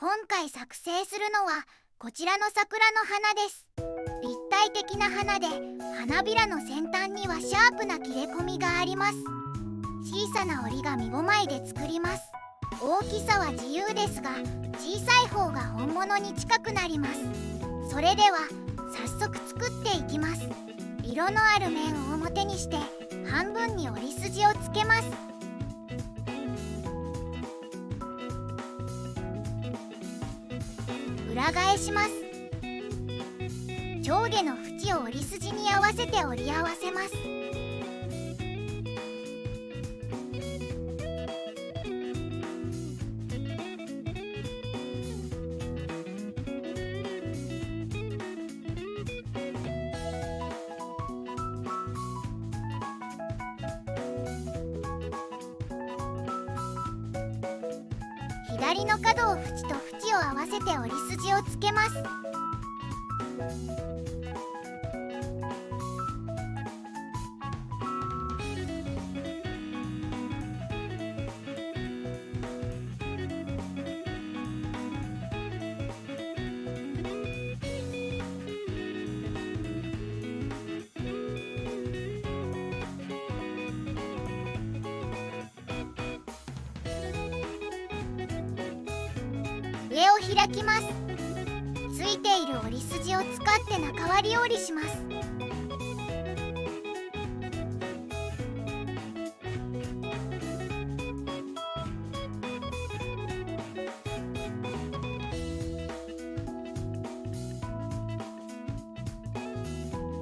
今回作成するのはこちらの桜の花です。立体的な花で花びらの先端にはシャープな切れ込みがあります。小さな折り紙5枚で作ります。大きさは自由ですが小さい方が本物に近くなります。それでは早速作っていきます。色のある面を表にして半分に折り筋をつけます。裏返します。上下の縁を折り筋に合わせて折り合わせます。左の角を縁と縁を合わせて折り筋をつけます。上を開きます。ついている折り筋を使って中割り折りします。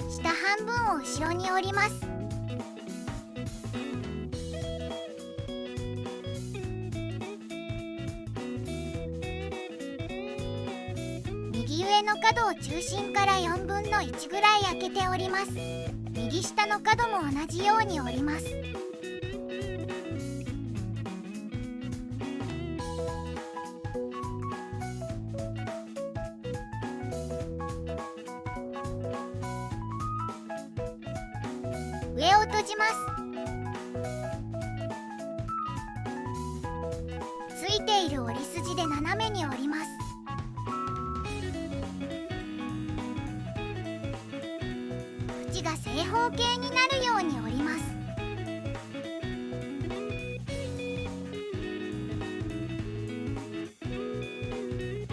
下半分を後ろに折ります。右上の角を中心から4分の1ぐらい開けて折ります。右下の角も同じように折ります。上を閉じます。ついている折り筋で斜めに折ります。縁が正方形になるように折ります。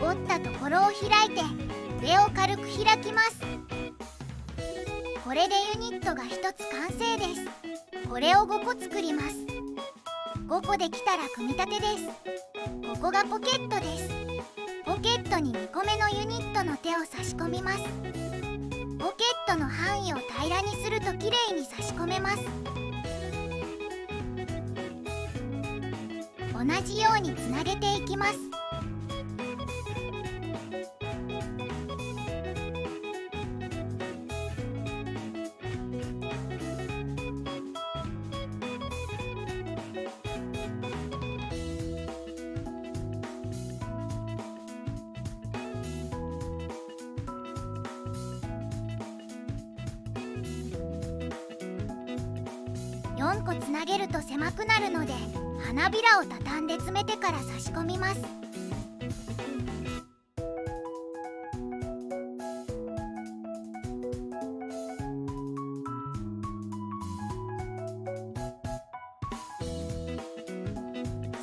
折ったところを開いて上を軽く開きます。これでユニットが1つ完成です。これを5個作ります。5個できたら組み立てです。ここがポケットです。ポケットに2個目のユニットの手を差し込みます。ポケットの範囲を平らにするときれいに差し込めます。同じようにつなげていきます。4個つなげると狭くなるので花びらを畳んで詰めてから差し込みます。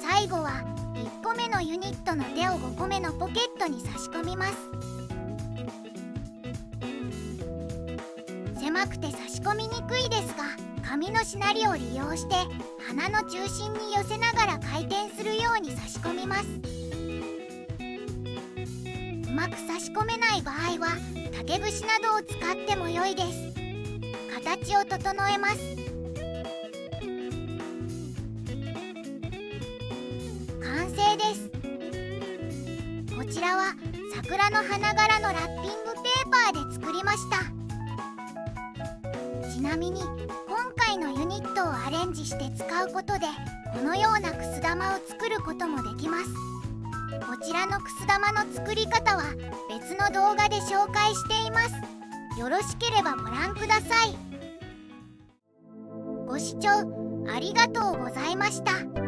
最後は1個目のユニットの手を5個目のポケットに差し込みます。狭くて差し込みにくいですが紙のしなりを利用して花の中心に寄せながら回転するように差し込みます。うまく差し込めない場合は竹串などを使っても良いです。形を整えます。完成です。こちらは桜の花柄のラッピングペーパーで作りました。ちなみに今回のユニットをアレンジして使うことでこのようなくす玉を作ることもできます。こちらのくす玉の作り方は別の動画で紹介しています。よろしければご覧ください。ご視聴ありがとうございました。